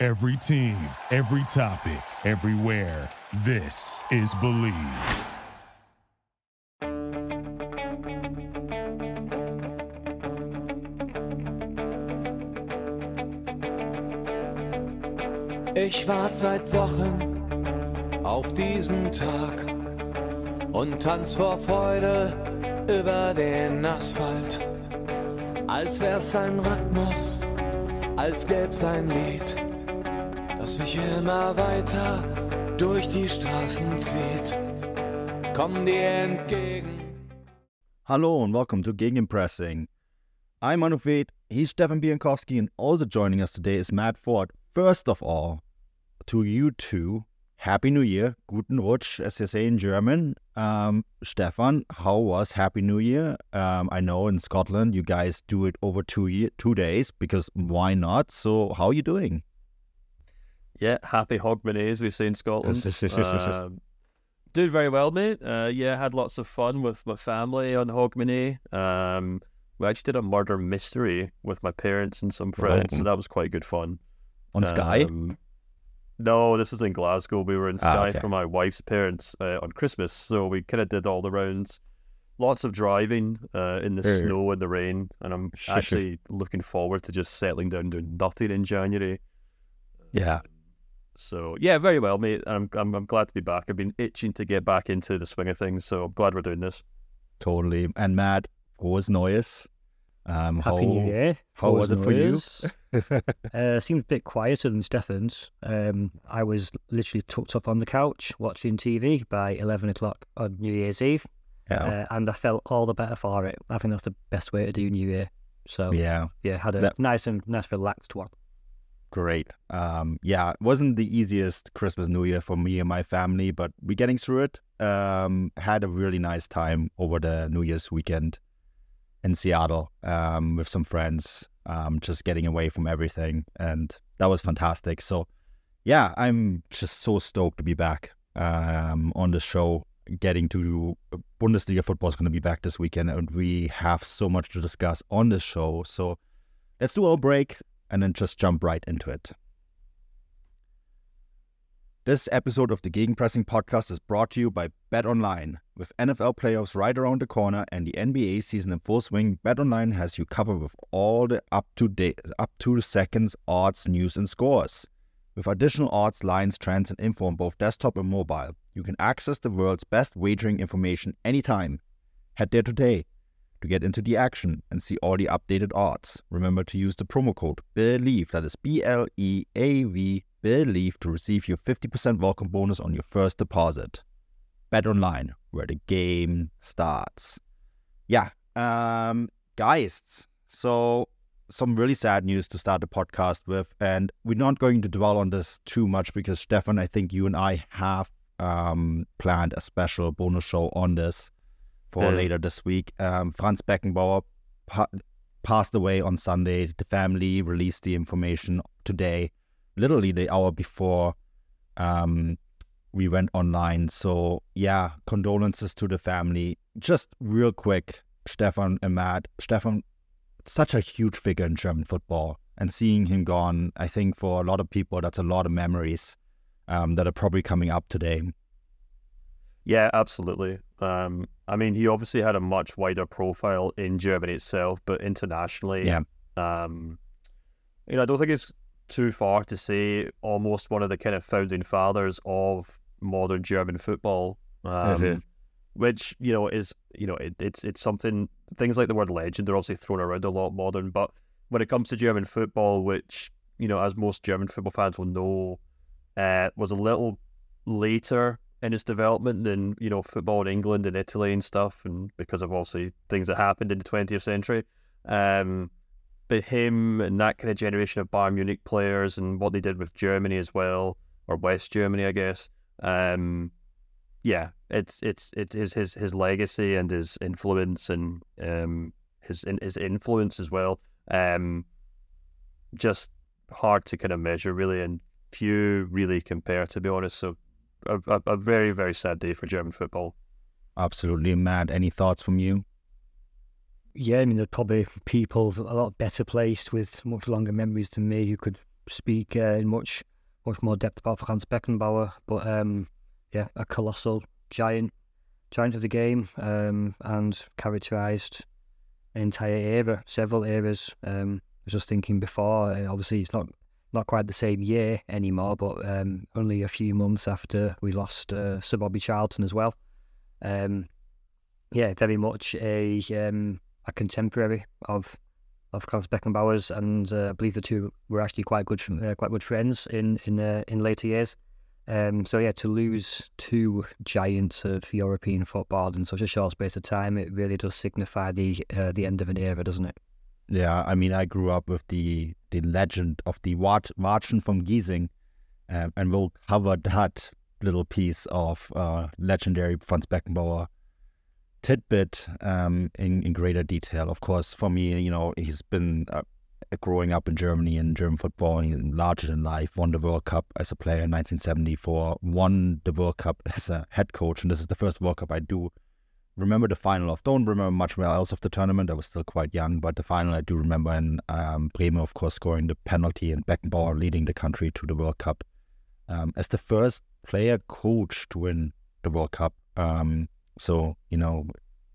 Every team, every topic, everywhere. This is Believe. Ich warte seit Wochen auf diesen Tag und tanz vor Freude über den Asphalt. Als wär's ein Rhythmus, als gäb's ein Lied, das mich immer weiter durch die Straßen zieht. Komm dir entgegen. Hello and welcome to Gegenpressing. I'm Manu, he's Stefan and also joining us today is Matt Ford. First of all, to you two, Happy New Year, Guten Rutsch, as they say in German. Stefan, how was Happy New Year? I know in Scotland you guys do it over 2 days, because why not? So how are you doing? Yeah, happy Hogmanay, as we say in Scotland. Doing very well, mate. Had lots of fun with my family on Hogmanay. We actually did a murder mystery with my parents and some friends, so that was quite good fun. On Sky? No, this was in Glasgow. We were in Sky okay. for my wife's parents on Christmas, so we kind of did all the rounds. Lots of driving in the snow and the rain, and I'm actually looking forward to just settling down doing nothing in January. Yeah. So yeah, very well, mate. I'm glad to be back. I've been itching to get back into the swing of things, so I'm glad we're doing this. Totally. And Matt, frohes Neues. Happy New Year. How was it for you? Seemed a bit quieter than Stefan's. I was literally tucked up on the couch watching TV by 11 o'clock on New Year's Eve. Yeah. And I felt all the better for it. I think that's the best way to do New Year. So yeah, had a nice relaxed one. Great. It wasn't the easiest Christmas, New Year for me and my family, but we're getting through it. Had a really nice time over the New Year's weekend in Seattle with some friends, just getting away from everything, and that was fantastic. So yeah, I'm just so stoked to be back on the show. Getting to Bundesliga football is going to be back this weekend, and we have so much to discuss on the show. So let's do our break and then just jump right into it. This episode of the Gegenpressing podcast is brought to you by BetOnline. With NFL playoffs right around the corner and the NBA season in full swing, BetOnline has you covered with all the up-to-the-seconds odds, news, and scores. With additional odds, lines, trends, and info on both desktop and mobile, you can access the world's best wagering information anytime. Head there today to get into the action and see all the updated odds. Remember to use the promo code BELIEVE, that is BLEAV, BELIEVE, to receive your 50% welcome bonus on your first deposit. BetOnline, where the game starts. Yeah, guys, so some really sad news to start the podcast with, and we're not going to dwell on this too much because, Stefan, I think you and I have planned a special bonus show on this for later this week. Franz Beckenbauer passed away on Sunday. The family released the information today, literally the hour before we went online. So yeah, condolences to the family. Just real quick, Stefan and Matt. Stefan, such a huge figure in German football, and seeing him gone, I think for a lot of people, that's a lot of memories that are probably coming up today. Yeah, absolutely. I mean, he obviously had a much wider profile in Germany itself, but internationally, I don't think it's too far to say almost one of the kind of founding fathers of modern German football, which, it's something, things like the word legend are obviously thrown around a lot modern, but when it comes to German football, which, as most German football fans will know, was a little later in its development than, football in England and Italy and stuff, and because of obviously things that happened in the 20th century. But him and that kind of generation of Bayern Munich players and what they did with Germany as well, or West Germany, I guess. It's his legacy and his influence and his influence as well. Just hard to kind of measure, really, and few really compare, to be honest. So a very, very sad day for German football. Absolutely. Matt, any thoughts from you? Yeah, I mean, there's probably people a lot better placed with much longer memories than me who could speak in much more depth about Franz Beckenbauer, but a colossal giant of the game, and characterised an entire era, several eras. I was just thinking before, obviously it's not quite the same year anymore, but only a few months after we lost Sir Bobby Charlton as well. Very much a contemporary of Franz Beckenbauer's, and I believe the two were actually quite good friends in later years. To lose two giants of European football in such a short space of time, it really does signify the end of an era, doesn't it? Yeah, I mean, I grew up with the legend of the Watschen from Giesing, and we'll cover that little piece of legendary Franz Beckenbauer tidbit in greater detail. Of course, for me, he's been growing up in Germany and German football, larger than life, won the World Cup as a player in 1974, won the World Cup as a head coach, and this is the first World Cup I do remember the final of. Don't remember much else of the tournament, I was still quite young, but the final I do remember, and Bremer, of course, scoring the penalty and Beckenbauer leading the country to the World Cup as the first player coach to win the World Cup.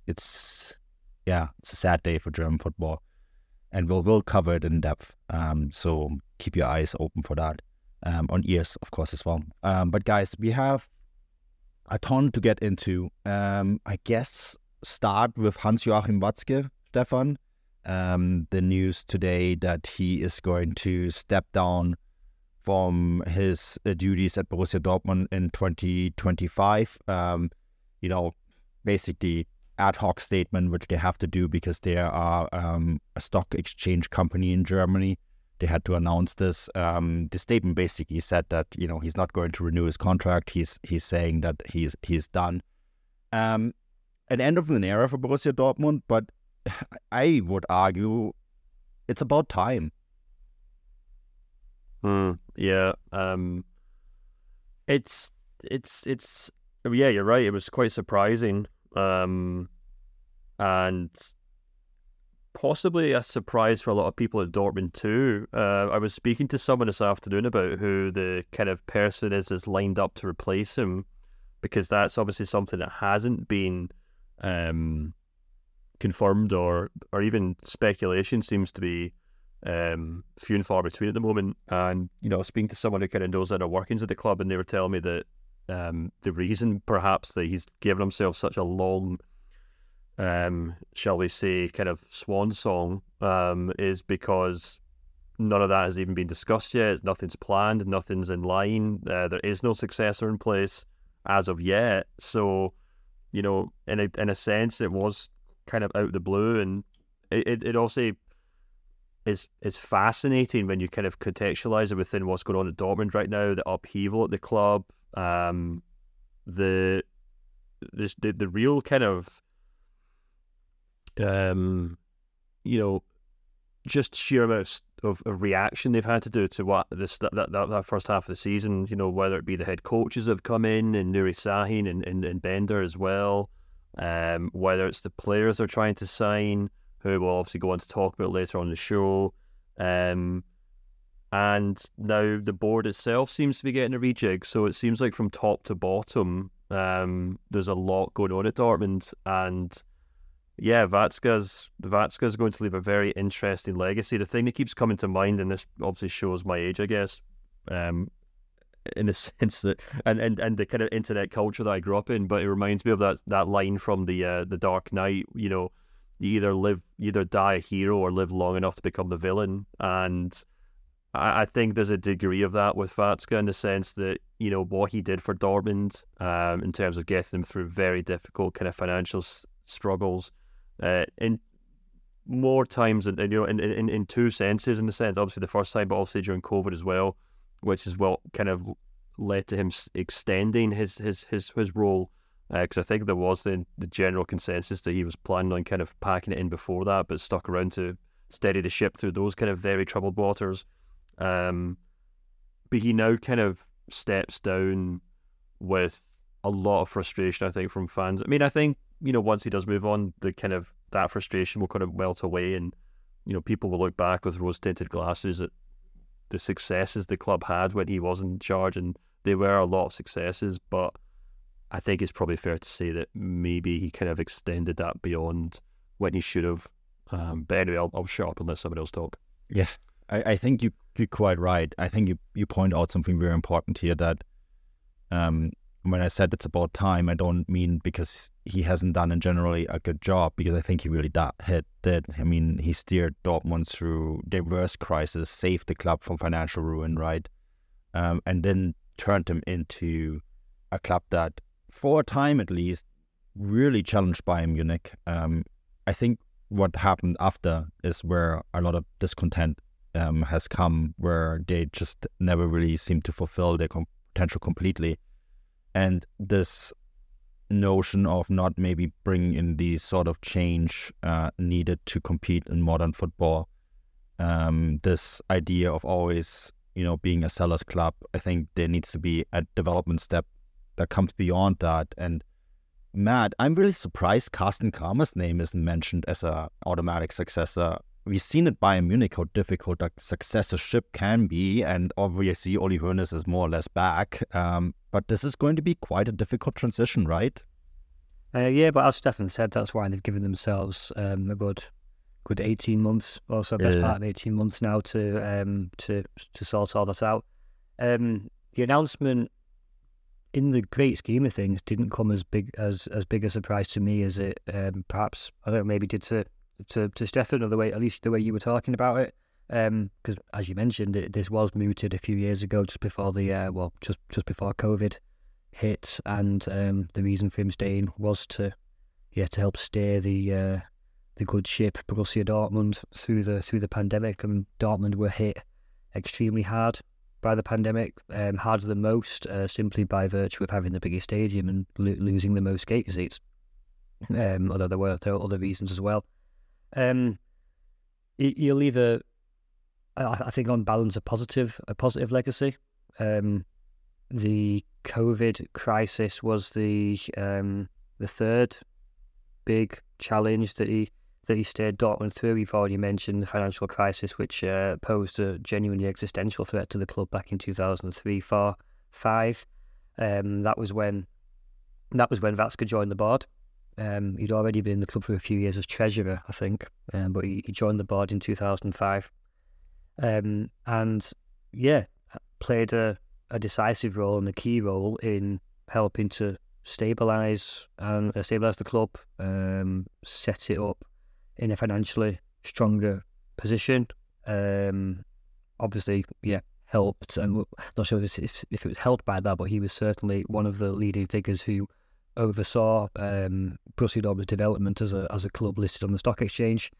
It's a sad day for German football, and we'll cover it in depth. So keep your eyes open for that, on ears, of course, as well. But guys, we have a ton to get into. I guess start with Hans-Joachim Watzke, Stefan. The news today that he is going to step down from his duties at Borussia Dortmund in 2025. Basically ad hoc statement, which they have to do because they are a stock exchange company in Germany. They had to announce this. The statement basically said that he's not going to renew his contract. He's saying that he's done. An end of an era for Borussia Dortmund, but I would argue it's about time. It's you're right. It was quite surprising, and possibly a surprise for a lot of people at Dortmund too. I was speaking to someone this afternoon about who the kind of person is that's lined up to replace him, because that's obviously something that hasn't been confirmed, or even speculation seems to be few and far between at the moment. And speaking to someone who kind of knows the inner workings of the club, and they were telling me that the reason perhaps that he's given himself such a long, shall we say, kind of swan song, is because none of that has even been discussed yet. Nothing's planned, nothing's in line. There is no successor in place as of yet. So, in a sense, it was kind of out of the blue, and it also is fascinating when you kind of contextualize it within what's going on at Dortmund right now, the upheaval at the club, the real kind of just sheer amount of reaction they've had to do to what that first half of the season. Whether it be the head coaches have come in, and Nuri Sahin and Bender as well, whether it's the players they're trying to sign, who we'll obviously go on to talk about later on the show. And now the board itself seems to be getting a rejig. So it seems like from top to bottom, there's a lot going on at Dortmund. And Watzke's going to leave a very interesting legacy. The thing that keeps coming to mind, and this obviously shows my age, I guess, in the sense that, and the kind of internet culture that I grew up in, but it reminds me of that line from the Dark Knight, you either die a hero or live long enough to become the villain. And I think there's a degree of that with Watzke, in the sense that, what he did for Dortmund, in terms of getting them through very difficult kind of financial struggles, in more times, in two senses, in the sense, obviously the first time, but also during COVID as well, which is what kind of led to him extending his role. Because I think there was the general consensus that he was planning on kind of packing it in before that, but stuck around to steady the ship through those kind of very troubled waters. But he now kind of steps down with a lot of frustration, I think, from fans. I mean, I think, once he does move on, the kind of that frustration will kind of melt away, and people will look back with rose-tinted glasses at the successes the club had when he was in charge, and they were a lot of successes, but I think it's probably fair to say that maybe he kind of extended that beyond when he should have. But anyway, I'll shut up and let somebody else talk. Yeah, I think you're quite right. I think you point out something very important here, that when I said it's about time, I don't mean because he hasn't done in generally a good job, because I think he really did. I mean, he steered Dortmund through diverse crises, saved the club from financial ruin, right? And then turned him into a club that, for a time at least, really challenged Bayern Munich. I think what happened after is where a lot of discontent has come, where they just never really seem to fulfill their potential completely. And this notion of not maybe bringing in the sort of change needed to compete in modern football, this idea of always, being a seller's club, I think there needs to be a development step that comes beyond that. And Matt, I'm really surprised Carsten Kramer's name isn't mentioned as an automatic successor. We've seen at Bayern Munich how difficult a successorship can be, and obviously Uli Hoeneß is more or less back. But this is going to be quite a difficult transition, right? Yeah, but as Stefan said, that's why they've given themselves a good 18 months, or so best part of 18 months now to sort all this out. The announcement, in the great scheme of things, didn't come as big a surprise to me as it perhaps, I don't know, maybe did to Stefan, or at least the way you were talking about it. Because as you mentioned, this was mooted a few years ago, just before just before COVID hit, and the reason for him staying was to help steer the good ship Borussia Dortmund through the pandemic. And Dortmund were hit extremely hard by the pandemic, harder than most, simply by virtue of having the biggest stadium and losing the most gate seats. Although there are other reasons as well. You'll leave I think on balance a positive legacy. The COVID crisis was the third big challenge that he steered Dortmund through. We've already mentioned the financial crisis, which posed a genuinely existential threat to the club back in 2003-05. That was when Watzke joined the board. He'd already been in the club for a few years as treasurer, I think, but he joined the board in 2005. And played a decisive role and a key role in helping to stabilise the club, set it up in a financially stronger position. Obviously, helped. I'm not sure if it was helped by that, but he was certainly one of the leading figures who oversaw Borussia Dortmund's development as a club listed on the stock exchange.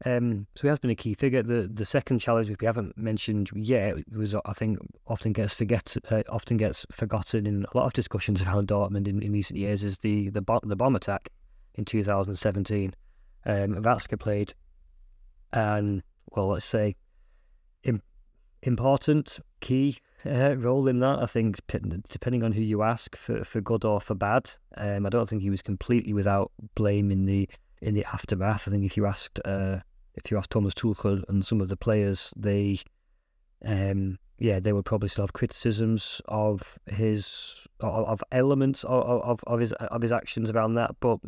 So he has been a key figure. The second challenge, which we haven't mentioned yet, was, I think, often gets forgotten in a lot of discussions around Dortmund in recent years, is the bomb attack in 2017. Watzke played let's say important, key role in that. I think, depending on who you ask, for good or for bad. I don't think he was completely without blame in the aftermath. I think if you asked Thomas Tuchel and some of the players, they would probably still have criticisms of his elements of his actions around that. But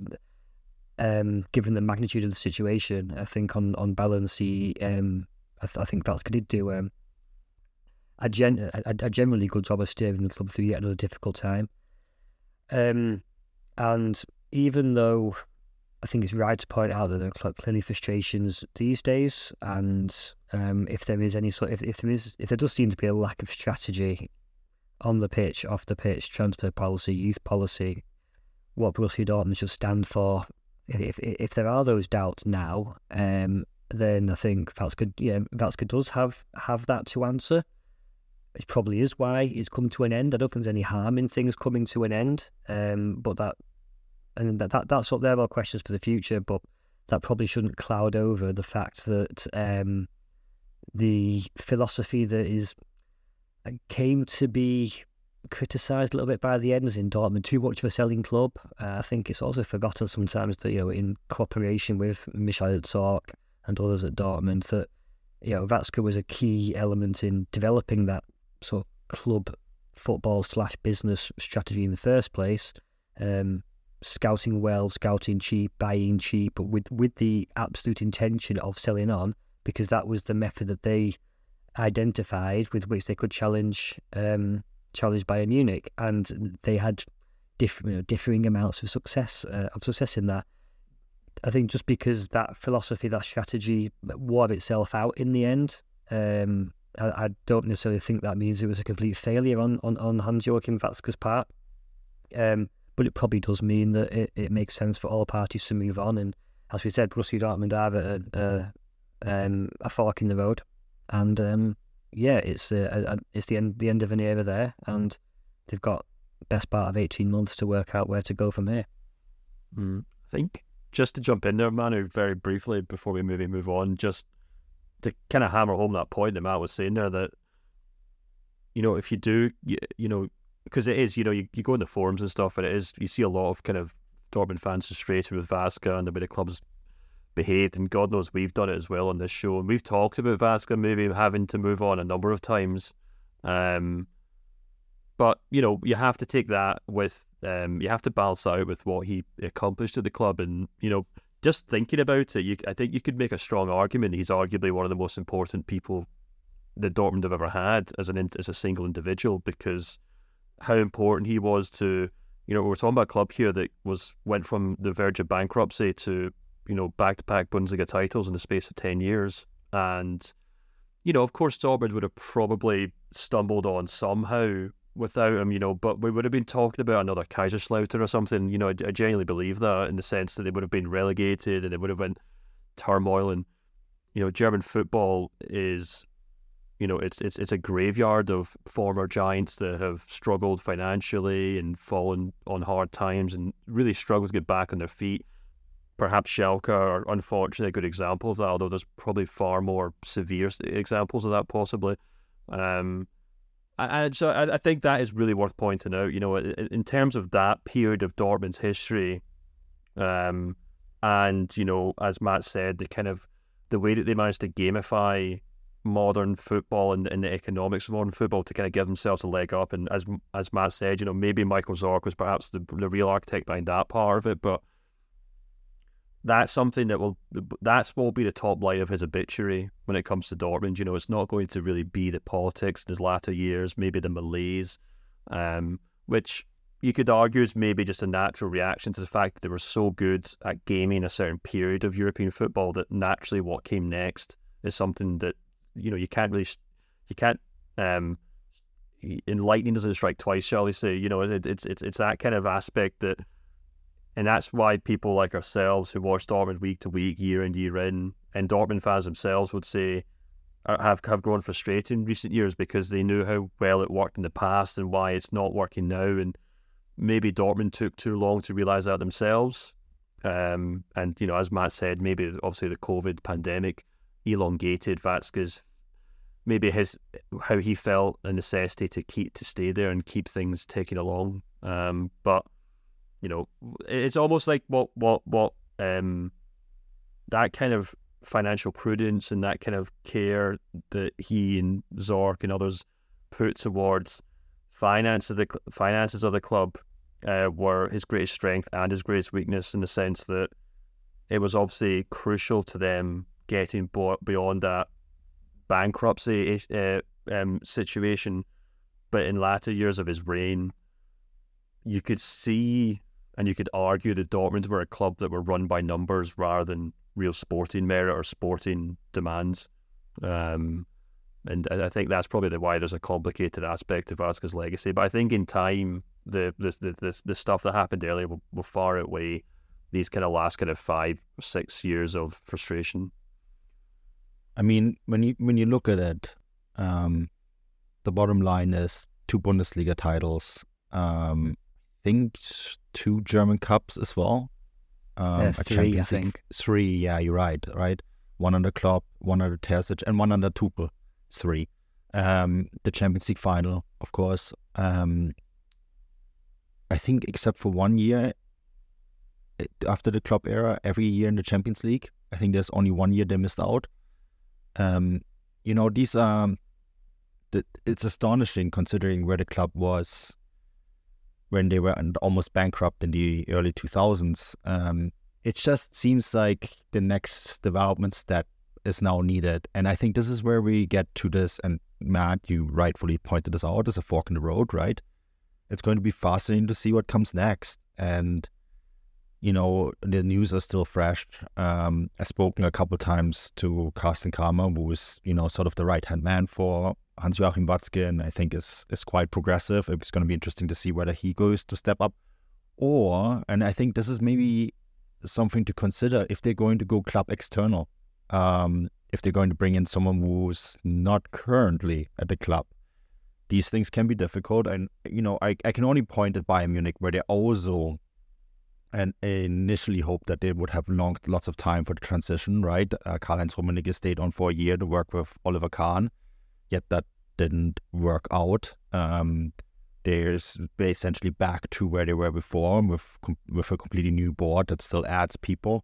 given the magnitude of the situation, I think on balance, I think Watzke did do a generally good job of steering the club through yet another difficult time. And even though I think it's right to point out that there are clearly frustrations these days, and if there does seem to be a lack of strategy on the pitch, off the pitch, transfer policy, youth policy, what Borussia Dortmund should stand for, if there are those doubts now, then I think Watzke does have that to answer. It probably is why it's come to an end. I don't think there's any harm in things coming to an end, but that's up there. Are questions for the future, but that probably shouldn't cloud over the fact that the philosophy that came to be criticised a little bit by the ends in Dortmund, too much of a selling club. I think it's also forgotten sometimes that, in cooperation with Michael Zorc and others at Dortmund, that Watzke was a key element in developing that sort of club football / business strategy in the first place. Scouting well, scouting cheap, buying cheap, but with the absolute intention of selling on, because that was the method that they identified with which they could challenge Bayern Munich, and they had differing amounts of success in that. I think just because that philosophy, that strategy wore itself out in the end, I don't necessarily think that means it was a complete failure on Hans-Joachim Watzke's part. But it probably does mean that it makes sense for all parties to move on. And as we said, Borussia Dortmund are at a fork in the road. And it's the end of an era there, and they've got best part of 18 months to work out where to go from here. I think just to jump in there, Manu, very briefly before we maybe move on, just to kind of hammer home that point that Matt was saying there, that if you do, because it is, you go in the forums and stuff, and it is, you see a lot of kind of Dortmund fans frustrated with Watzke and the way the club's behaved, and God knows we've done it as well on this show, and we've talked about Watzke maybe having to move on a number of times, but you have to take that with, you have to balance that out with what he accomplished at the club, and just thinking about it, I think you could make a strong argument he's arguably one of the most important people that Dortmund have ever had as a single individual, because how important he was to, we're talking about a club here that went from the verge of bankruptcy to, back-to-back Bundesliga titles in the space of 10 years. And, of course, Dortmund would have probably stumbled on somehow without him, but we would have been talking about another Kaiserslautern or something. I genuinely believe that, in the sense that they would have been relegated and it would have been turmoil. And, German football is, it's a graveyard of former giants that have struggled financially and fallen on hard times and really struggled to get back on their feet. Perhaps Schalke are unfortunately a good example of that, although there's probably far more severe examples of that possibly. And so I think that is really worth pointing out, in terms of that period of Dortmund's history. And, as Matt said, the way that they managed to gamify modern football and the economics of modern football to kind of give themselves a leg up. And as Matt said, maybe Michael Zorc was perhaps the real architect behind that part of it, but that's something that will be the top line of his obituary when it comes to Dortmund. It's not going to really be the politics in his latter years, maybe the malaise, which you could argue is maybe just a natural reaction to the fact that they were so good at gaming a certain period of European football that naturally what came next is something that you can't, lightning doesn't strike twice, shall we say. It's that kind of aspect that, and that's why people like ourselves who watch Dortmund week to week, year in, year in, and Dortmund fans themselves would say have grown frustrated in recent years, because they knew how well it worked in the past and why it's not working now. And maybe Dortmund took too long to realise that themselves. And as Matt said, maybe obviously the COVID pandemic elongated Watzke's, maybe how he felt a necessity to stay there and keep things ticking along. But it's almost like what that kind of financial prudence and that kind of care that he and Zorc and others put towards finances of the club were his greatest strength and his greatest weakness, in the sense that it was obviously crucial to them getting beyond that bankruptcy situation. But in latter years of his reign, you could see and you could argue that Dortmund were a club that were run by numbers rather than real sporting merit or sporting demands. And I think that's probably why there's a complicated aspect of Watzke's legacy. But I think in time, the stuff that happened earlier will far outweigh these kind of last 5 or 6 years of frustration. I mean, when you look at it, the bottom line is 2 Bundesliga titles. I think 2 German Cups as well. 3, I think. 3, yeah, you're right. 1 under Klopp, 1 under Terzic, and 1 under Tuchel. 3. The Champions League final, of course. I think except for 1 year after the Klopp era, every year in the Champions League, I think there's only 1 year they missed out. these it's astonishing considering where the club was when they were almost bankrupt in the early 2000s. It just seems like the next development step is now needed. And I think this is where we get to this, and Matt, you rightfully pointed this out, as a fork in the road, right? It's going to be fascinating to see what comes next. And, the news are still fresh. I've spoken a couple of times to Carsten Kramer, who is, sort of the right-hand man for Hans-Joachim Watzke, and I think is quite progressive. It's going to be interesting to see whether he goes to step up. And I think this is maybe something to consider, if they're going to go club external, if they're going to bring in someone who's not currently at the club. These things can be difficult, and I can only point at Bayern Munich, where they also and initially hoped that they would have lots of time for the transition, right? Karl-Heinz Rummenigge stayed on for a year to work with Oliver Kahn, yet that didn't work out. They're essentially back to where they were before, with a completely new board that still adds people.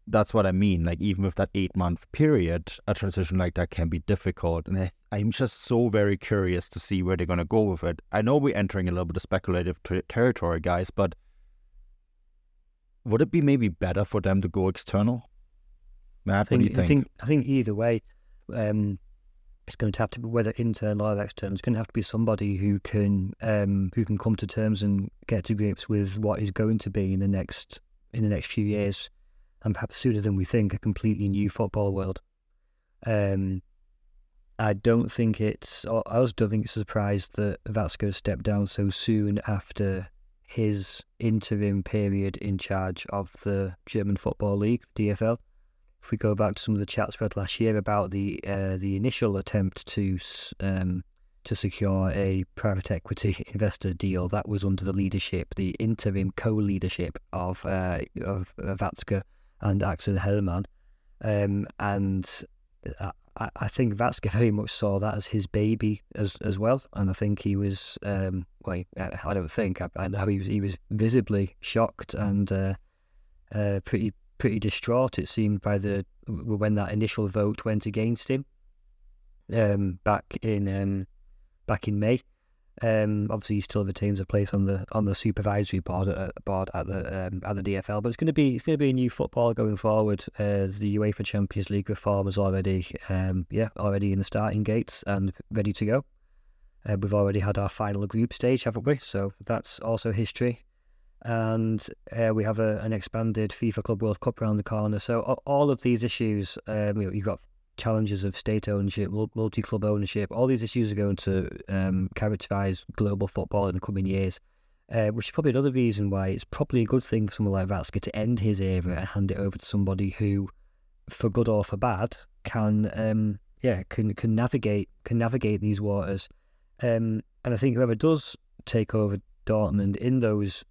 That's what I mean. Like, even with that 8-month period, a transition like that can be difficult. And I'm just so very curious to see where they're going to go with it. I know we're entering a little bit of speculative territory, guys, but would it be maybe better for them to go external? Matt, what do you think? I think either way, it's going to have to be, whether internal or external, it's going to have to be somebody who can come to terms and get to grips with what is going to be in the next few years, and perhaps sooner than we think, a completely new football world. I also don't think it's a surprise that Watzke stepped down so soon after his interim period in charge of the German Football League, DFL. If we go back to some of the chats we had last year about the initial attempt to secure a private equity investor deal, that was under the interim co-leadership of Watzke and Axel Hellmann, and I think Watzke very much saw that as his baby as well, and I think he was I know he was visibly shocked and pretty distraught, it seemed, when that initial vote went against him back in May. Obviously, he still retains a place on the supervisory board at the DFL, but it's going to be a new football going forward. The UEFA Champions League reform is already in the starting gates and ready to go. We've already had our final group stage, haven't we? So that's also history. And we have an expanded FIFA Club World Cup around the corner. So all of these issues, you've got challenges of state ownership, multi-club ownership. All these issues are going to characterise global football in the coming years, which is probably another reason why it's probably a good thing for someone like Watzke to end his era and hand it over to somebody who, for good or for bad, can navigate these waters. And I think whoever does take over Dortmund in those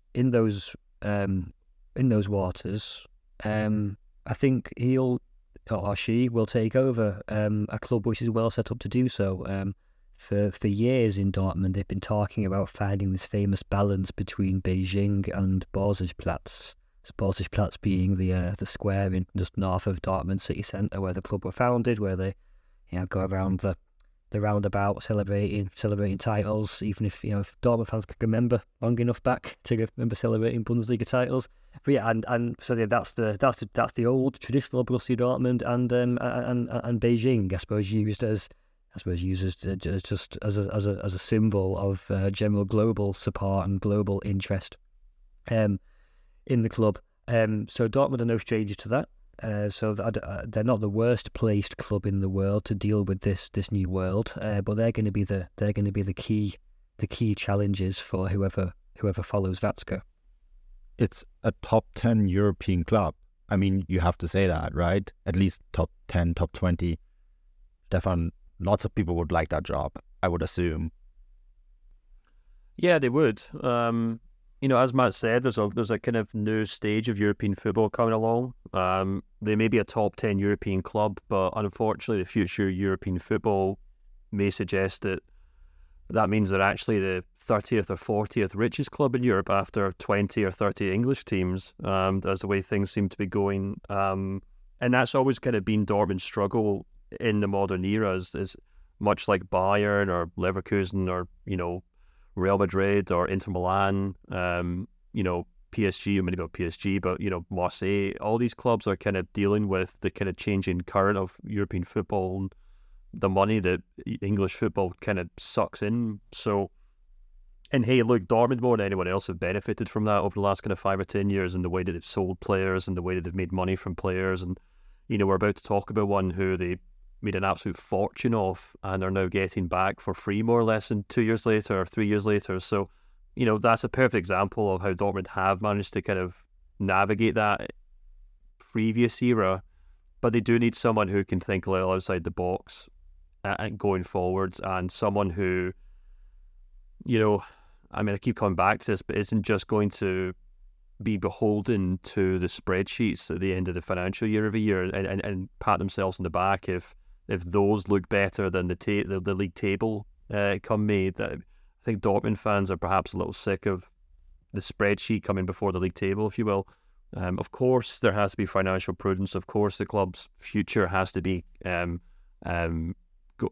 waters, I think he'll or she will take over a club which is well set up to do so. For years in Dortmund, they've been talking about finding this famous balance between Beijing and Borsigplatz. So Borsigplatz being the square in just north of Dortmund city centre where the club were founded, where they go around the roundabout celebrating titles, even if Dortmund fans could remember long enough back to remember celebrating Bundesliga titles. But yeah, that's the old traditional Borussia Dortmund and Beijing, I suppose used as just as a symbol of general global support and global interest in the club. So Dortmund are no stranger to that. So they're not the worst placed club in the world to deal with this new world, but they're going to be the key challenges for whoever follows Watzke. It's a top 10 European club. I mean, you have to say that, right? At least top 10, top 20. Stefan, lots of people would like that job, I would assume. Yeah, they would. As Matt said, there's a kind of new stage of European football coming along. They may be a top 10 European club, but unfortunately the future European football may suggest that means they're actually the 30th or 40th richest club in Europe after 20 or 30 English teams, as the way things seem to be going. And that's always kind of been Dortmund's struggle in the modern era is much like Bayern or Leverkusen or, Real Madrid or Inter Milan, PSG, or maybe not PSG, but, Marseille. All these clubs are kind of dealing with the kind of changing current of European football and the money that English football kind of sucks in. So, and hey, look, Dortmund more than anyone else have benefited from that over the last kind of 5 or 10 years, and the way that they've sold players and the way that they've made money from players. And, we're about to talk about one who they made an absolute fortune off and are now getting back for free more or less than 2 years later or 3 years later. So, that's a perfect example of how Dortmund have managed to kind of navigate that previous era. But they do need someone who can think a little outside the box and going forwards, and someone who, I keep coming back to this, but isn't just going to be beholden to the spreadsheets at the end of the financial year every year and pat themselves on the back if those look better than the league table come May. That I think Dortmund fans are perhaps a little sick of the spreadsheet coming before the league table, if you will. Of course, there has to be financial prudence. Of course, the club's future has to be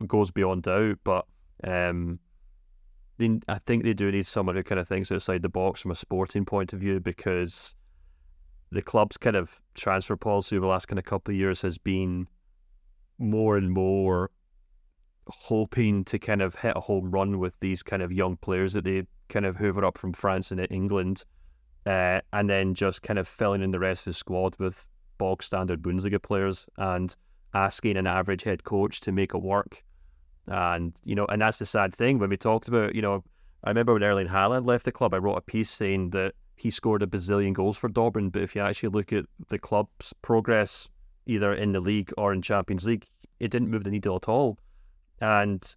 goes beyond doubt. But I think they do need someone who kind of thinks outside the box from a sporting point of view, because the club's kind of transfer policy over the last kind of couple of years has been more and more hoping to kind of hit a home run with these kind of young players that they kind of hoover up from France and England, and then just kind of filling in the rest of the squad with bog standard Bundesliga players and asking an average head coach to make it work. And, and that's the sad thing when we talked about, I remember when Erling Haaland left the club, I wrote a piece saying that he scored a bazillion goals for Dortmund, but if you actually look at the club's progress, either in the league or in Champions League, it didn't move the needle at all. And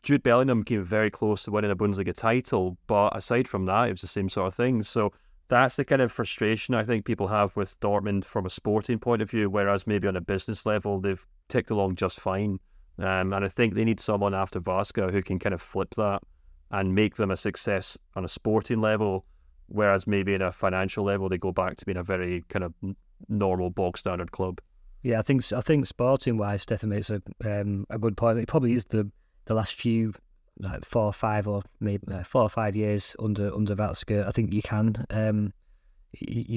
Jude Bellingham came very close to winning a Bundesliga title, but aside from that, it was the same sort of thing. So that's the kind of frustration I think people have with Dortmund from a sporting point of view, whereas maybe on a business level, they've ticked along just fine. And I think they need someone after Watzke who can kind of flip that and make them a success on a sporting level, whereas maybe in a financial level they go back to being a very kind of normal bog standard club. Yeah, I think sporting wise, Stefan makes a good point. It probably is the last few 4 or 5 or maybe 4 or 5 years under Watzke. I think you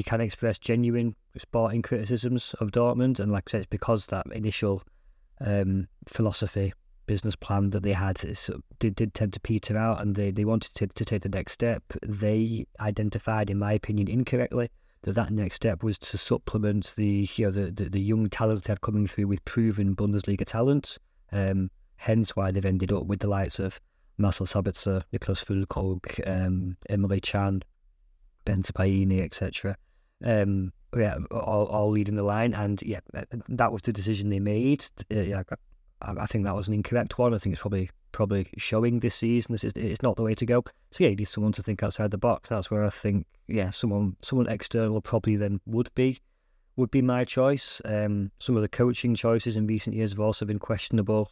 can express genuine sporting criticisms of Dortmund, and like I said, it's because that initial philosophy, business plan that they had did tend to peter out, and they wanted to take the next step. They identified, in my opinion, incorrectly, that next step was to supplement the young talents they had coming through with proven Bundesliga talent. Hence why they've ended up with the likes of Marcel Sabitzer, Niklas Füllkrug, Emre Can, Ben Paini, etc. All leading the line, and that was the decision they made. I think that was an incorrect one. I think it's probably showing this season it's not the way to go. So you need someone to think outside the box. That's where I think someone external probably then would be my choice. Some of the coaching choices in recent years have also been questionable.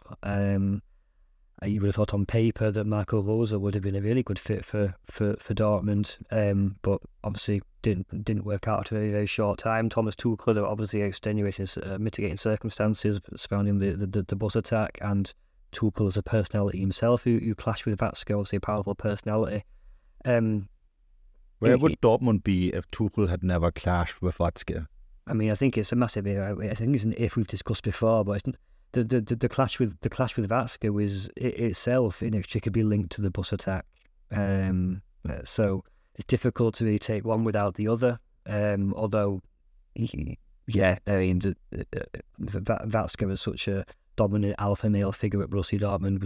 You would have thought on paper that Marco Rose would have been a really good fit for Dortmund, but obviously didn't work out after a very, very short time. Thomas Tuchel, there were obviously extenuating mitigating circumstances surrounding the bus attack, and Tuchel as a personality himself who clashed with Watzke, obviously a powerful personality. Where would Dortmund be if Tuchel had never clashed with Watzke? I mean, I think it's a massive. I think it's an if we've discussed before, but it's, the clash with Watzke was itself inextricably linked to the bus attack. So it's difficult to really take one without the other. Although, Watzke was such a dominant alpha male figure at Borussia Dortmund,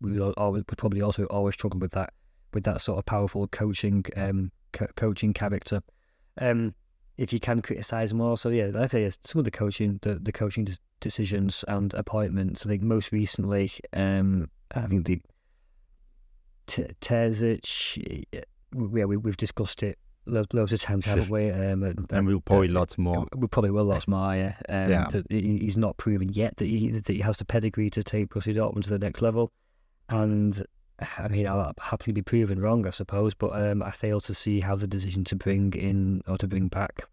would probably also always struggle with that sort of powerful coaching character. If you can criticise more, so like I say, some of the coaching decisions and appointments. I think most recently, I think the Terzic. We've discussed it loads of times, haven't we? And we'll probably lots more. We probably will lots more. He's not proven yet that he has the pedigree to take Borussia Dortmund to the next level, and I mean, I'll happily be proven wrong, I suppose, but I fail to see how the decision to bring in or to bring back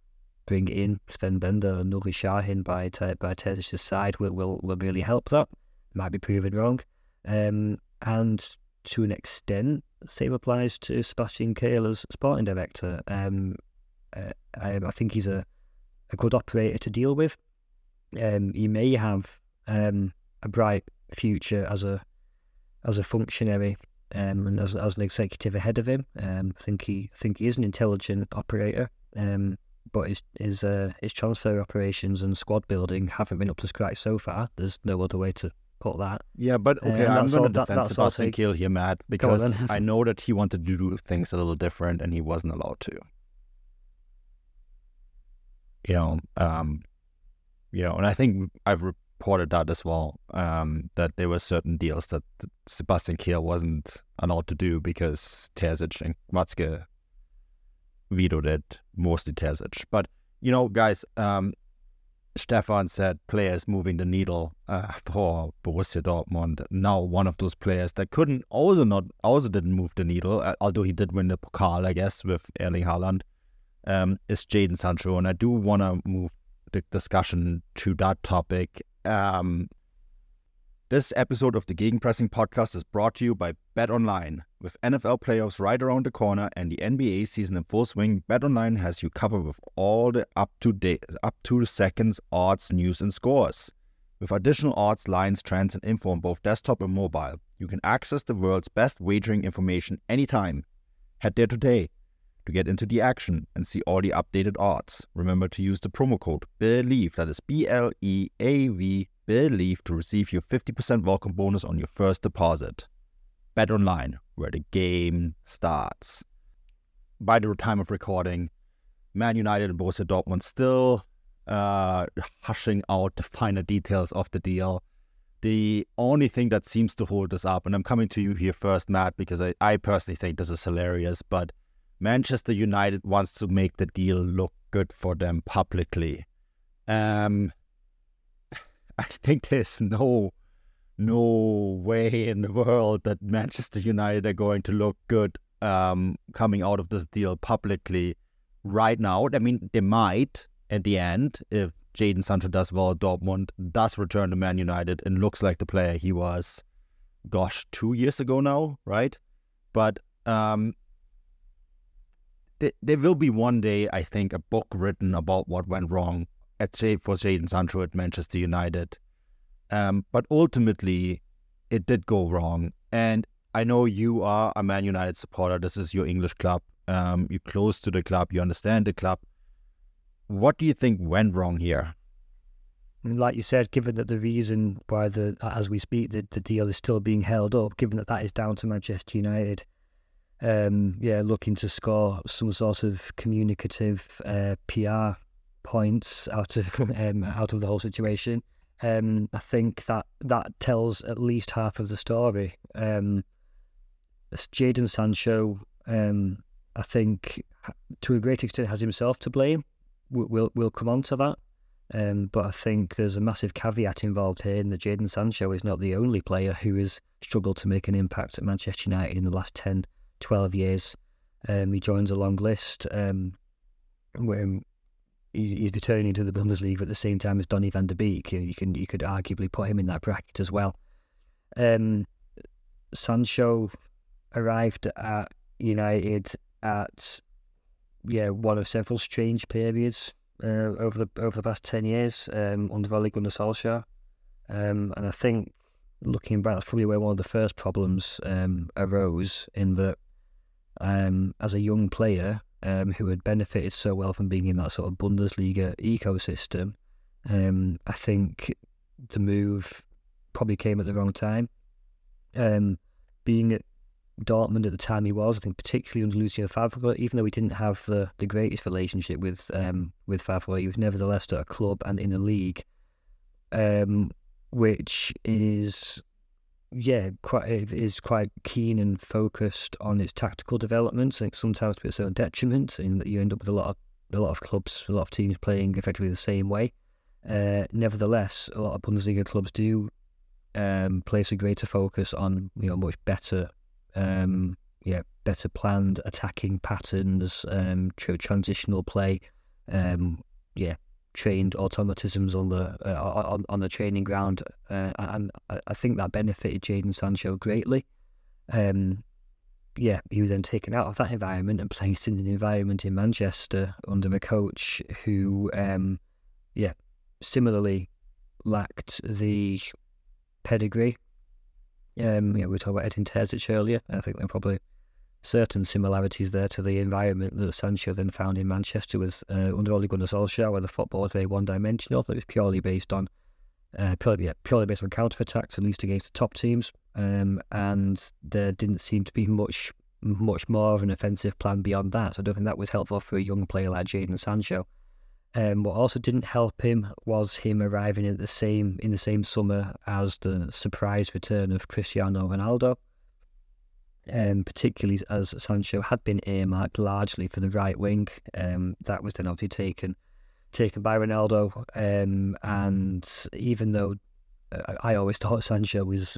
bring in Sven Bender and Nuri Sahin by Terzic's side will really help that. Might be proven wrong. And to an extent, the same applies to Sebastian Kehl as sporting director. I think he's a good operator to deal with. He may have a bright future as a functionary and as an executive ahead of him. I think he is an intelligent operator. But his transfer operations and squad building haven't been up to scratch so far. There's no other way to put that. Yeah, but okay, I'm going to defend Sebastian Kehl here, Matt, because I know that he wanted to do things a little different and he wasn't allowed to. And I think I've reported that as well, that there were certain deals that Sebastian Kehl wasn't allowed to do because Terzic and Watzke vetoed it, mostly Terzic. But, guys, Stefan said players moving the needle for Borussia Dortmund. Now one of those players that also didn't move the needle, although he did win the Pokal, I guess, with Erling Haaland, is Jadon Sancho. And I do want to move the discussion to that topic. This episode of the Gegenpressing podcast is brought to you by BetOnline. With NFL playoffs right around the corner and the NBA season in full swing, BetOnline has you covered with all the up-to-the-seconds odds, news, and scores. With additional odds, lines, trends, and info on both desktop and mobile, you can access the world's best wagering information anytime. Head there today to get into the action and see all the updated odds. Remember to use the promo code BELIEVE, that is BLEAV, BELIEVE, to receive your 50% welcome bonus on your first deposit. BetOnline, where the game starts. By the time of recording, Man United and Borussia Dortmund still hushing out the finer details of the deal. The only thing that seems to hold us up, and I'm coming to you here first, Matt, because I personally think this is hilarious, but Manchester United wants to make the deal look good for them publicly. I think there's no way in the world that Manchester United are going to look good coming out of this deal publicly right now. I mean, they might at the end if Jadon Sancho does well. Dortmund does return to Man United and looks like the player he was, 2 years ago now, right? But there will be one day, I think, a book written about what went wrong for Jadon Sancho at Manchester United. But ultimately, it did go wrong. And I know you are a Man United supporter. This is your English club. You're close to the club. You understand the club. What do you think went wrong here? Like you said, given that the reason why, as we speak, the deal is still being held up, given that is down to Manchester United, looking to score some sort of communicative PR points out of the whole situation. I think that tells at least half of the story. Jadon Sancho, I think, to a great extent, has himself to blame. We'll come on to that. But I think there's a massive caveat involved here in that Jadon Sancho is not the only player who has struggled to make an impact at Manchester United in the last 10, 12 years. He joins a long list where he's returning to the Bundesliga at the same time as Donny van de Beek. You could arguably put him in that bracket as well. Sancho arrived at United at one of several strange periods over the past 10 years under Ole Gunnar Solskjaer, and I think looking back, that's probably where one of the first problems arose, in that as a young player who had benefited so well from being in that sort of Bundesliga ecosystem, I think the move probably came at the wrong time. Being at Dortmund at the time he was, I think particularly under Lucien Favre, even though he didn't have the greatest relationship with Favre, he was nevertheless at a club and in a league which is quite keen and focused on its tactical development. I think sometimes to its own detriment, in that you end up with a lot of clubs, a lot of teams playing effectively the same way. Nevertheless, a lot of Bundesliga clubs do place a greater focus on much better planned attacking patterns, transitional play, trained automatisms on the training ground, and I think that benefited Jadon Sancho greatly. He was then taken out of that environment and placed in an environment in Manchester under a coach who, similarly lacked the pedigree. We were talking about Edin Terzic earlier. I think there are probably certain similarities there to the environment that Sancho then found in Manchester with under Ole Gunnar Solskjaer, where the football was very one-dimensional. That was purely based on counter-attacks, at least against the top teams, and there didn't seem to be much more of an offensive plan beyond that. So I don't think that was helpful for a young player like Jadon Sancho. What also didn't help him was him arriving in the same summer as the surprise return of Cristiano Ronaldo, particularly as Sancho had been earmarked largely for the right wing. That was then obviously taken by Ronaldo, and even though I always thought Sancho was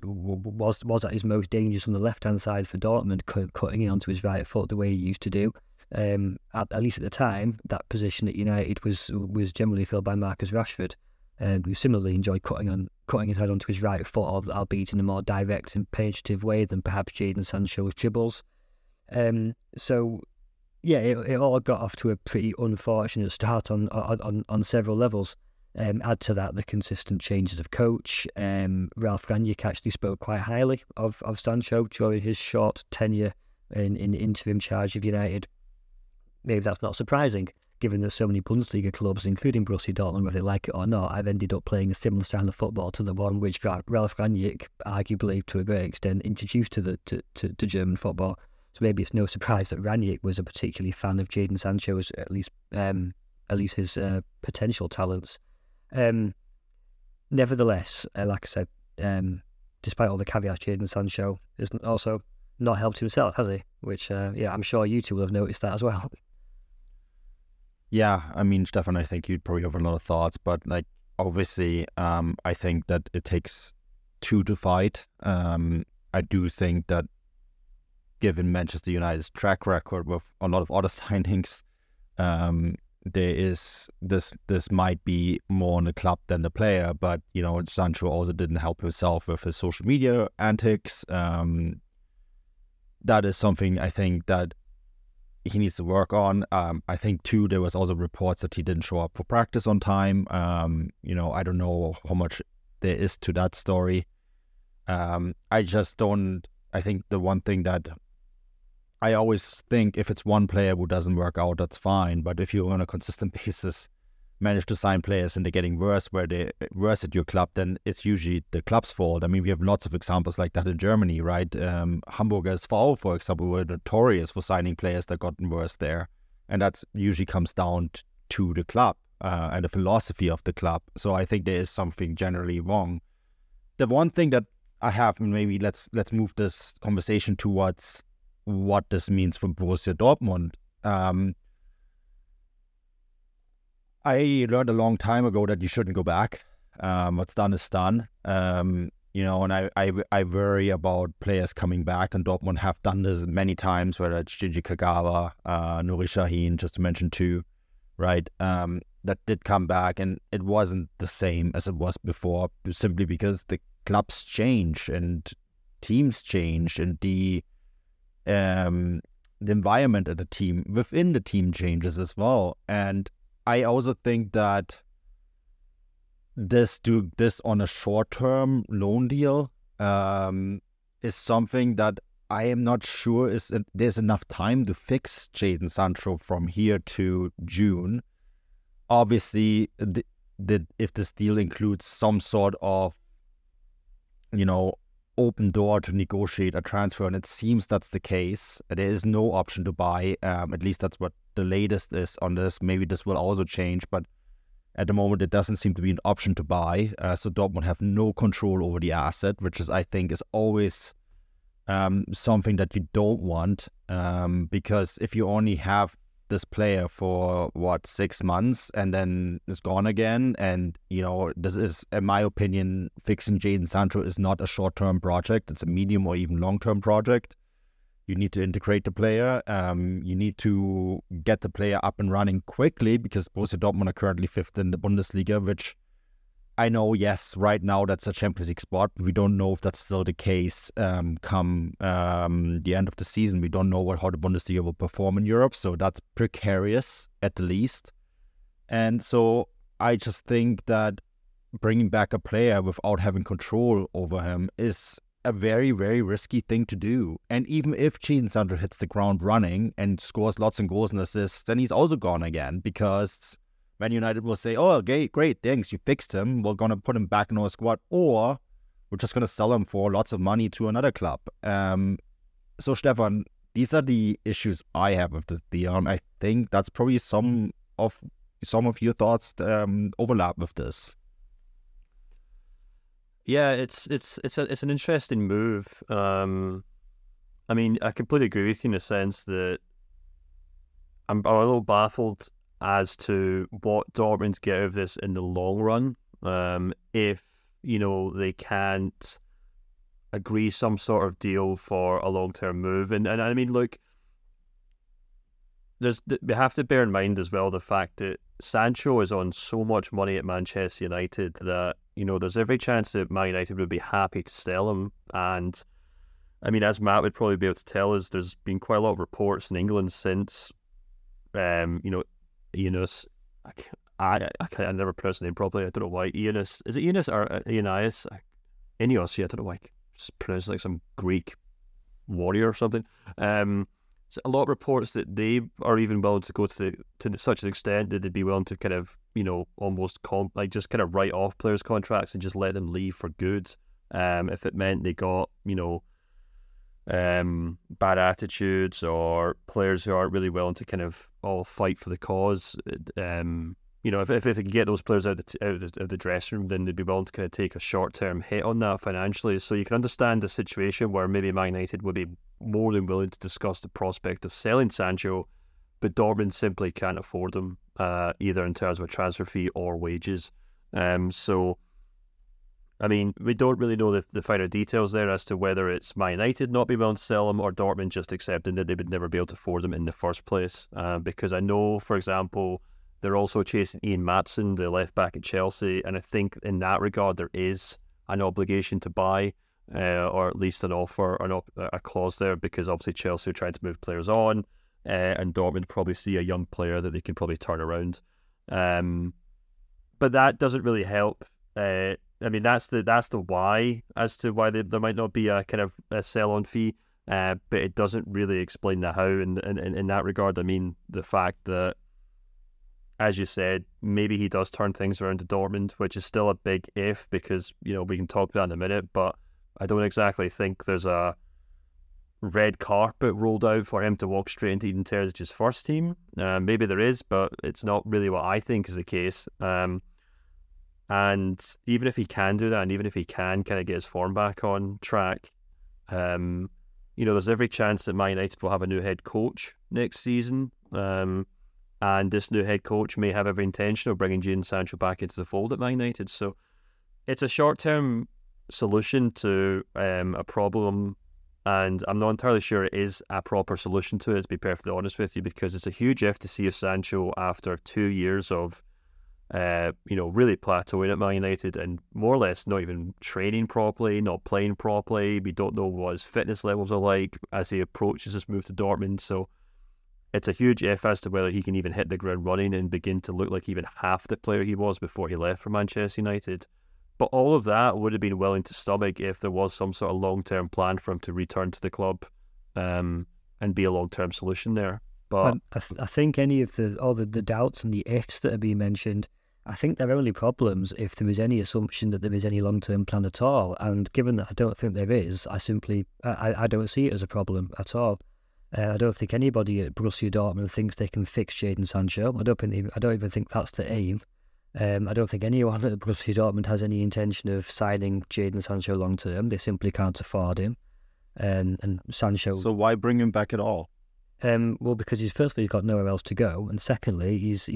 at his most dangerous on the left-hand side for Dortmund, cutting in onto his right foot the way he used to do. At least at the time, that position at United was generally filled by Marcus Rashford, who similarly enjoyed cutting his head onto his right foot, albeit in a more direct and penetrative way than perhaps Jadon Sancho's dribbles. It all got off to a pretty unfortunate start on several levels. Add to that the consistent changes of coach. Ralf Rangnick actually spoke quite highly of Sancho during his short tenure in interim charge of United. Maybe that's not surprising, given that so many Bundesliga clubs, including Borussia Dortmund, whether they like it or not, have ended up playing a similar style of football to the one which Ralf Rangnick, arguably to a great extent, introduced to German football. So maybe it's no surprise that Rangnick was a particularly fan of Jadon Sancho's, at least his potential talents. Nevertheless, like I said, despite all the caveats, Jadon Sancho has also not helped himself, has he? Which, I'm sure you two will have noticed that as well. Yeah, I mean, Stefan, I think you'd probably have a lot of thoughts, but obviously, I think that it takes two to fight. I do think that given Manchester United's track record with a lot of other signings, this might be more on the club than the player, but Sancho also didn't help himself with his social media antics. That is something I think that he needs to work on. I think too, there was also reports that he didn't show up for practice on time. I don't know how much there is to that story. I think the one thing that I always think, if it's one player who doesn't work out, that's fine. But if you on a consistent basis manage to sign players and they're getting worse at your club, then it's usually the club's fault. I mean, we have lots of examples like that in Germany, right? Hamburger SV, for example, were notorious for signing players that gotten worse there. And that usually comes down to the club and the philosophy of the club. So I think there is something generally wrong. The one thing that I have, and maybe let's move this conversation towards what this means for Borussia Dortmund. I learned a long time ago that you shouldn't go back. What's done is done. And I worry about players coming back, and Dortmund have done this many times, whether it's Shinji Kagawa, Nuri Sahin, just to mention two, right? That did come back, and it wasn't the same as it was before, simply because the clubs change and teams change, and the environment at the team, within the team, changes as well. And I also think that this on a short-term loan deal is something that I am not sure there's enough time to fix Jadon Sancho from here to June. Obviously, if this deal includes some sort of, open door to negotiate a transfer, and it seems that's the case. There is no option to buy. At least that's what the latest is on this. Maybe this will also change, but at the moment it doesn't seem to be an option to buy. So Dortmund have no control over the asset, which I think is always something that you don't want, because if you only have this player for 6 months and then it's gone again, and this is, in my opinion, fixing Jadon Sancho is not a short-term project. It's a medium or even long-term project. You need to integrate the player. You need to get the player up and running quickly, because Borussia Dortmund are currently 5th in the Bundesliga, which I know, yes, right now that's a Champions League spot. We don't know if that's still the case come the end of the season. We don't know how the Bundesliga will perform in Europe, so that's precarious at the least. And so I just think that bringing back a player without having control over him is a very, very risky thing to do. And even if Jadon Sancho hits the ground running and scores lots of goals and assists, then he's also gone again, because Man United will say, oh, okay, great, thanks, you fixed him. We're going to put him back in our squad, or we're just going to sell him for lots of money to another club. So, Stefan, these are the issues I have with this deal, and I think that's probably some of your thoughts overlap with this. Yeah, it's an interesting move. I mean, I completely agree with you in the sense that I'm a little baffled as to what Dortmund get out of this in the long run. If, they can't agree some sort of deal for a long-term move. And I mean, look, we have to bear in mind as well the fact that Sancho is on so much money at Manchester United that, there's every chance that Man United would be happy to sell him. And, I mean, as Matt would probably be able to tell us, there's been quite a lot of reports in England since, Eunice, I never pronounce the name properly. I don't know why. Eunice, is it Eunice or Eunice? Ineos, yeah, I don't know why. It's pronounced like some Greek warrior or something. So a lot of reports that they are even willing to go to such an extent that they'd be willing to kind of, almost just kind of write off players' contracts and just let them leave for good. If it meant they got, bad attitudes or players who aren't really willing to kind of all fight for the cause. If they could get those players out of the dressing room, then they'd be willing to kind of take a short-term hit on that financially. So you can understand the situation where maybe Man United would be more than willing to discuss the prospect of selling Sancho, but Dortmund simply can't afford him, either in terms of a transfer fee or wages. So, I mean, we don't really know the finer details there as to whether it's Man United not being willing to sell him or Dortmund just accepting that they would never be able to afford him in the first place. Because I know, for example, they're also chasing Ian Maatsen, the left back at Chelsea, and I think in that regard there is an obligation to buy, or at least an offer, or a clause there, because obviously Chelsea are trying to move players on, and Dortmund probably see a young player that they can probably turn around. But that doesn't really help. I mean, that's the why as to why there might not be a kind of a sell-on fee, but it doesn't really explain the how. And in that regard, I mean, the fact that, as you said, maybe he does turn things around to Dortmund, which is still a big if, because, we can talk about that in a minute, but I don't exactly think there's a red carpet rolled out for him to walk straight into Eden Terzic's first team. Maybe there is, but it's not really what I think is the case. And even if he can do that, and even if he can kind of get his form back on track, there's every chance that Man United will have a new head coach next season. And this new head coach may have every intention of bringing Jadon Sancho back into the fold at Man United. So it's a short-term solution to a problem, and I'm not entirely sure it is a proper solution to it, to be perfectly honest with you, because it's a huge if to see Sancho after 2 years of really plateauing at Man United and more or less not even training properly, not playing properly. We don't know what his fitness levels are like as he approaches this move to Dortmund. So it's a huge if as to whether he can even hit the ground running and begin to look like even half the player he was before he left for Manchester United. But all of that would have been willing to stomach if there was some sort of long-term plan for him to return to the club, and be a long-term solution there. But I think any of the doubts and the ifs that are being mentioned, I think they're only problems if there is any assumption that there is any long-term plan at all. And given that I don't think there is, I don't see it as a problem at all. I don't think anybody at Borussia Dortmund thinks they can fix Jadon Sancho. I don't even think that's the aim. I don't think anyone at Borussia Dortmund has any intention of signing Jadon Sancho long-term. They simply can't afford him. And Sancho... So why bring him back at all? Well, because he's got nowhere else to go, and secondly, he's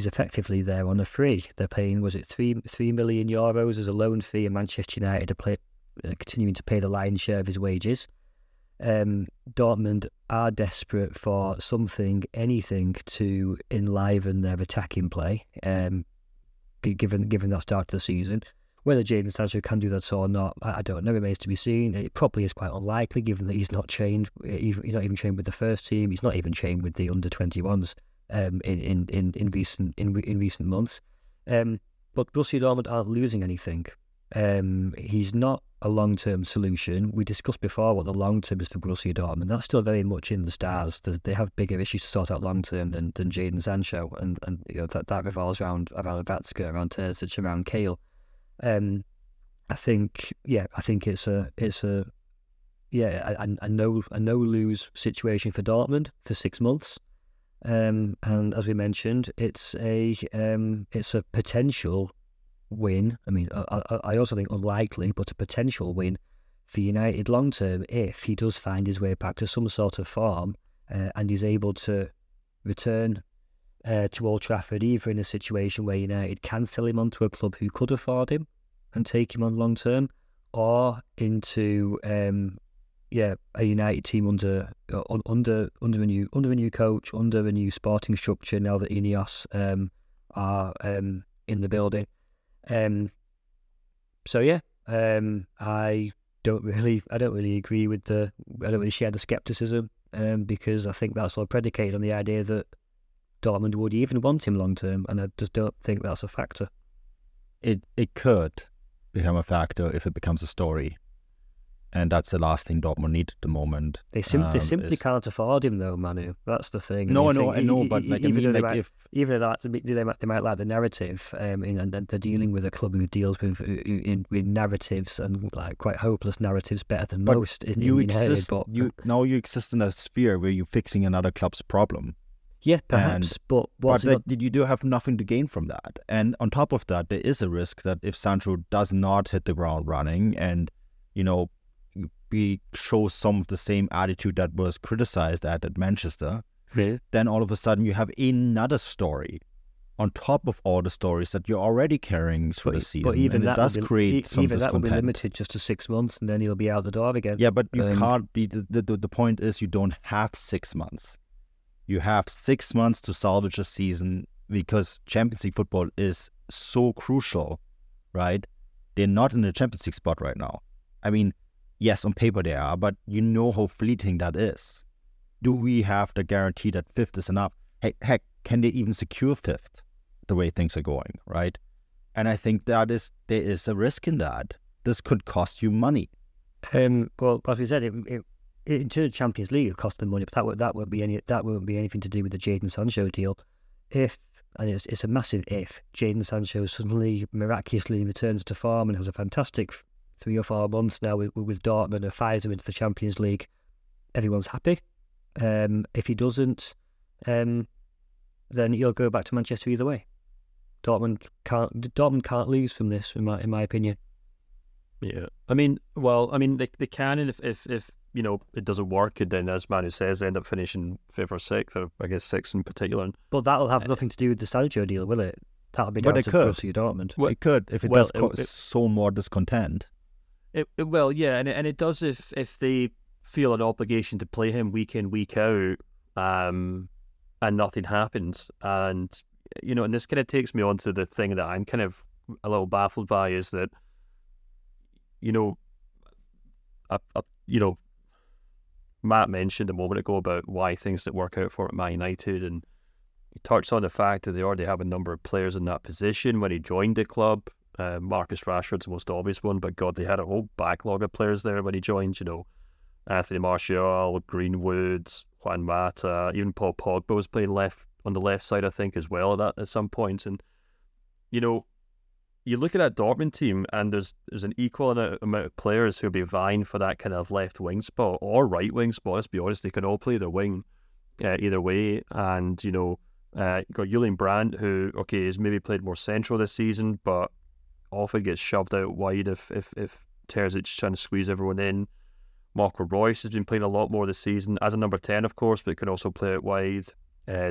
effectively there on a free. They're paying, was it €3 million as a loan fee, and Manchester United are continuing to pay the lion's share of his wages. Dortmund are desperate for anything to enliven their attacking play, given that start to the season. Whether Jadon Sancho can do that or not, I don't know. It remains to be seen. It probably is quite unlikely, given that he's not trained. He's not even trained with the first team. He's not even trained with the under-21s in recent months. But Borussia Dortmund aren't losing anything. He's not a long-term solution. We discussed before what the long-term is for Borussia Dortmund. That's still very much in the stars. They have bigger issues to sort out long-term than Jadon Sancho, and that revolves around Watzke, around Terzic, around Kale. I think it's a no-lose situation for Dortmund for 6 months. And as we mentioned, it's a potential win. I mean, I also think unlikely, but a potential win for United long term if he does find his way back to some sort of form and is able to return to Old Trafford, either in a situation where United can sell him onto a club who could afford him and take him on long term, or into a United team under a new coach, under a new sporting structure now that Ineos are in the building. I don't really agree with I don't really share the skepticism, because I think that's all predicated on the idea that Dortmund would even want him long term, and I just don't think that's a factor. It could become a factor if it becomes a story, and that's the last thing Dortmund need at the moment. They simply can't afford him, though, Manu. That's the thing. No, I know, but like, even they might like the narrative, and they're dealing with a club who deals with narratives, and like quite hopeless narratives, better than most. You exist in a sphere where you're fixing another club's problem. Yeah, perhaps, but you do have nothing to gain from that. And on top of that, there is a risk that if Sancho does not hit the ground running, and we show some of the same attitude that was criticized at Manchester, then all of a sudden you have another story on top of all the stories that you're already carrying through the season. But even that does create some discontent. That will be limited just to 6 months, and then he'll be out the door again. Yeah, but you can't be. The point is, you don't have 6 months. You have 6 months to salvage a season, because Champions League football is so crucial, right? They're not in the Champions League spot right now. I mean, yes, on paper they are, but you know how fleeting that is. Do we have the guarantee that 5th is enough? Heck, can they even secure 5th the way things are going, right? And I think there is a risk in that. This could cost you money. Well, as we said, into the Champions League, it cost them money, but that won't be anything to do with the Jadon Sancho deal. It's a massive if, Jadon Sancho suddenly miraculously returns to form and has a fantastic 3 or 4 months now with Dortmund and fires him into the Champions League, everyone's happy. If he doesn't, then he'll go back to Manchester either way. Dortmund can't lose from this, in my opinion. Yeah, I mean, they can, and if it doesn't work, and then, as Manu says, they end up finishing 5th or 6th, or I guess 6th in particular. But that'll have nothing to do with the Sancho deal, will it? That'll be down to Borussia Dortmund. It could, if it does sow more discontent. It will, yeah, and it does if they feel an obligation to play him week in, week out, and nothing happens. And and this kind of takes me on to the thing that I'm kind of a little baffled by, is that Matt mentioned a moment ago about why things didn't work out for Man United, and he touched on the fact that they already have a number of players in that position when he joined the club. Marcus Rashford's the most obvious one, but God, they had a whole backlog of players there when he joined. Anthony Martial, Greenwood, Juan Mata, even Paul Pogba was playing on the left side, I think, as well at some points. And you look at that Dortmund team, and there's an equal amount of players who'll be vying for that kind of left wing spot or right wing spot. Let's be honest, they can all play the wing either way. And you've got Julian Brandt, who has maybe played more central this season, but often gets shoved out wide if Terzic is trying to squeeze everyone in. Marco Reus has been playing a lot more this season as a number 10, of course, but can also play out wide.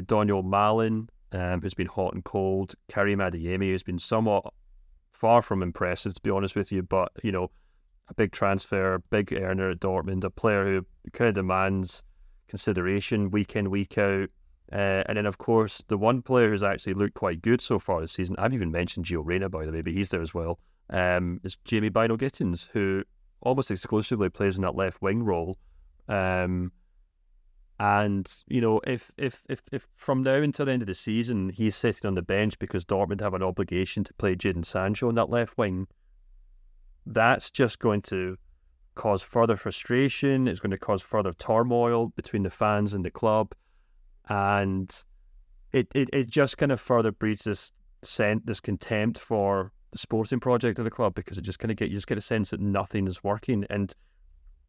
Daniel Malin, who's been hot and cold. Karim Adeyemi, who's been somewhat far from impressive, to be honest with you, but a big transfer, big earner at Dortmund, a player who kind of demands consideration week in, week out. And then, of course, the one player who's actually looked quite good so far this season, I haven't even mentioned Gio Reyna, by the way, but he's there as well, is Jamie Bino-Gittens, who almost exclusively plays in that left wing role. And, you know, if from now until the end of the season, he's sitting on the bench because Dortmund have an obligation to play Jadon Sancho in that left wing, that's just going to cause further frustration. It's going to cause further turmoil between the fans and the club. And it just kind of further breeds this contempt for the sporting project of the club, because it just kind of you just get a sense that nothing is working. And,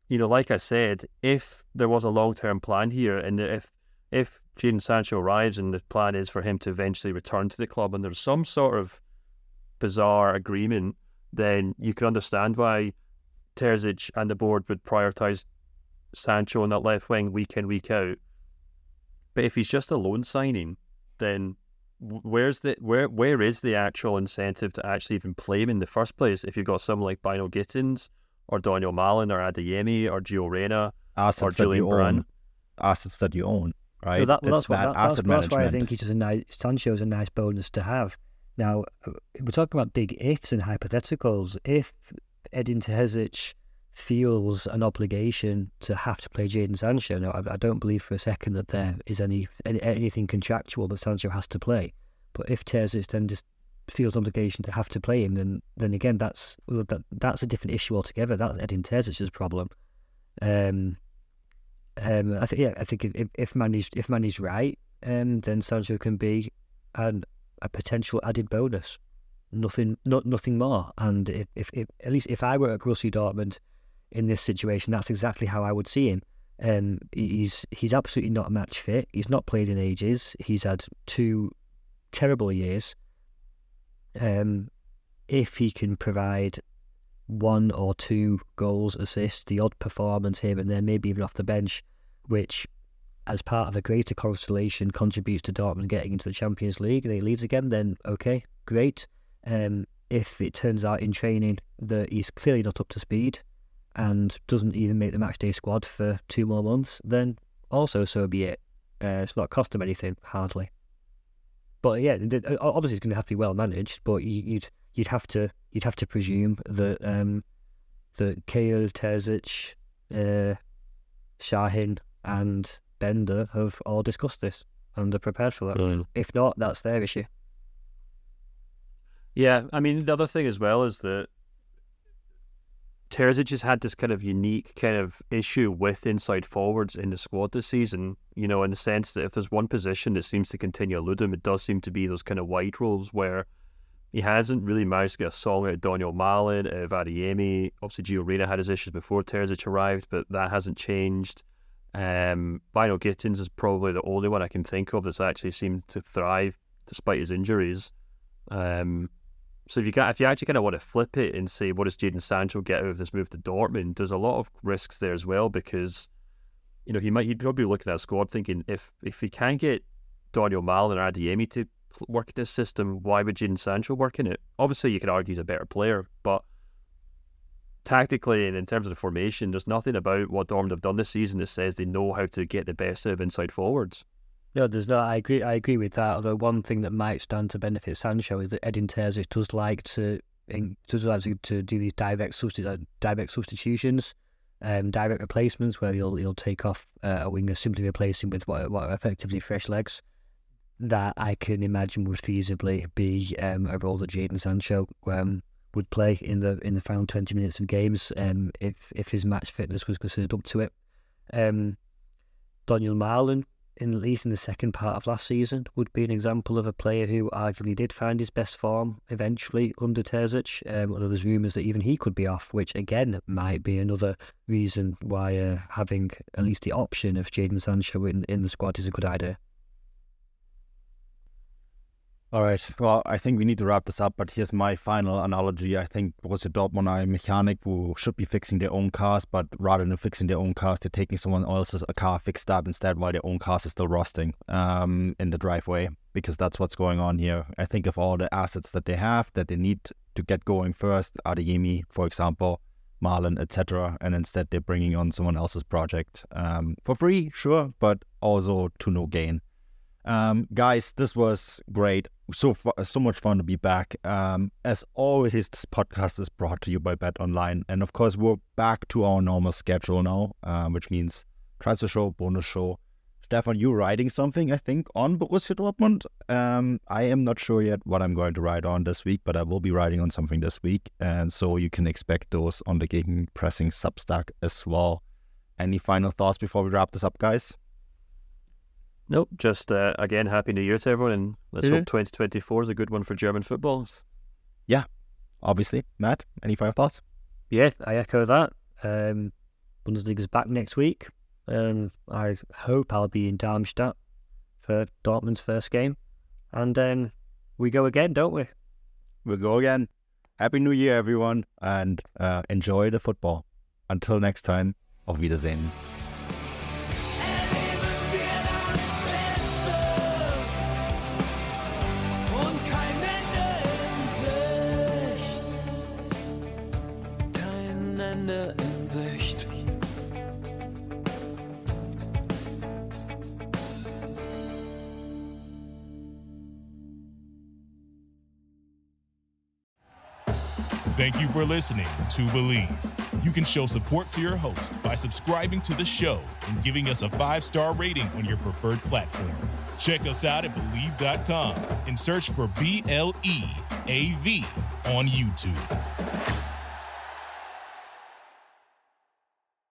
you know, like I said, if there was a long-term plan here, and if Jadon Sancho arrives and the plan is for him to eventually return to the club, and there's some sort of bizarre agreement, then you can understand why Terzic and the board would prioritise Sancho on that left wing week in, week out. But if he's just a loan signing, then where is the actual incentive to actually even play him in the first place? If you've got someone like Bino-Gittens or Daniel Malen or Adeyemi or Gio Reyna or Julian Brand. Assets that you own, right? So that's why I think Sancho's a nice bonus to have. Now, we're talking about big ifs and hypotheticals. If Edin Terzic feels an obligation to have to play Jadon Sancho, now I don't believe for a second that there is anything contractual that Sancho has to play. But if Terzic then just feels an obligation to have to play him, then again that's a different issue altogether. That's Edin Terzic's problem. I think if Manny's right, then Sancho can be a potential added bonus. Nothing more. And if at least if I were at Borussia Dortmund in this situation, that's exactly how I would see him. He's absolutely not match fit. He's not played in ages. He's had 2 terrible years. If he can provide 1 or 2 goals, assists, the odd performance here and there, maybe even off the bench, which as part of a greater constellation contributes to Dortmund getting into the Champions League and he leaves again, then okay, great. If it turns out in training that he's clearly not up to speed and doesn't even make the matchday squad for 2 more months, then also so be it. It's not cost him anything, hardly. But yeah, obviously it's going to have to be well managed. But you'd have to presume that Kale, Terzic, Shahin, and Bender have all discussed this and are prepared for that. Mm. If not, that's their issue. Yeah, I mean, the other thing as well is that Terzic has had this kind of unique kind of issue with inside forwards in the squad this season, you know, in the sense that if there's one position that seems to continue to elude him, it does seem to be those kind of wide roles where he hasn't really managed to get a song out of Daniel Malen, out of Adeyemi. Obviously, Gio Reyna had his issues before Terzic arrived, but that hasn't changed. Bino-Gittens is probably the only one I can think of that's actually seemed to thrive despite his injuries. So if you actually kind of want to flip it and say, what does Jadon Sancho get out of this move to Dortmund? There's a lot of risks there as well, because, you know, he'd probably be looking at a squad thinking, if he can't get Daniel Malen or Adeyemi to work this system, why would Jadon Sancho work in it? Obviously, you could argue he's a better player, but tactically and in terms of the formation, there's nothing about what Dortmund have done this season that says they know how to get the best out of inside forwards. No, there's not. I agree with that. Although one thing that might stand to benefit Sancho is that Edin Terzic does like to do these direct substitutions, direct replacements, where he'll take off a winger, simply replace him with what are effectively fresh legs. That I can imagine would feasibly be a role that Jadon Sancho would play in the final 20 minutes of games, if his match fitness was considered up to it. Daniel Malen, at least in the second part of last season, would be an example of a player who arguably did find his best form eventually under Terzic, although there's rumours that even he could be off, which again might be another reason why having at least the option of Jadon Sancho in the squad is a good idea. All right. Well, I think we need to wrap this up, but here's my final analogy. I think Borussia Dortmund are a mechanic who should be fixing their own cars, but rather than fixing their own cars, they're taking someone else's car, fix that instead, while their own cars are still rusting in the driveway, because that's what's going on here. I think of all the assets that they have that they need to get going first, Adeyemi, for example, Marlon, etc. And instead they're bringing on someone else's project for free, sure, but also to no gain. Guys, this was great. So much fun to be back. As always, this podcast is brought to you by Bet Online. And of course, we're back to our normal schedule now, which means transfer show, bonus show. Stefan, you're writing something, I think, on Borussia Dortmund. I am not sure yet what I'm going to write on this week, but I will be writing on something this week. And so you can expect those on the Gegenpressing Substack as well. Any final thoughts before we wrap this up, guys? Nope, just again, Happy New Year to everyone, and let's hope 2024 is a good one for German football. Yeah, obviously. Matt, any final thoughts? Yeah, I echo that. Bundesliga's back next week. I hope I'll be in Darmstadt for Dortmund's first game. And then we go again, don't we? We'll go again. Happy New Year, everyone, and enjoy the football. Until next time, auf Wiedersehen. Thank you for listening to Believe. You can show support to your host by subscribing to the show and giving us a 5-star rating on your preferred platform. Check us out at Believe.com and search for BLEAV on YouTube.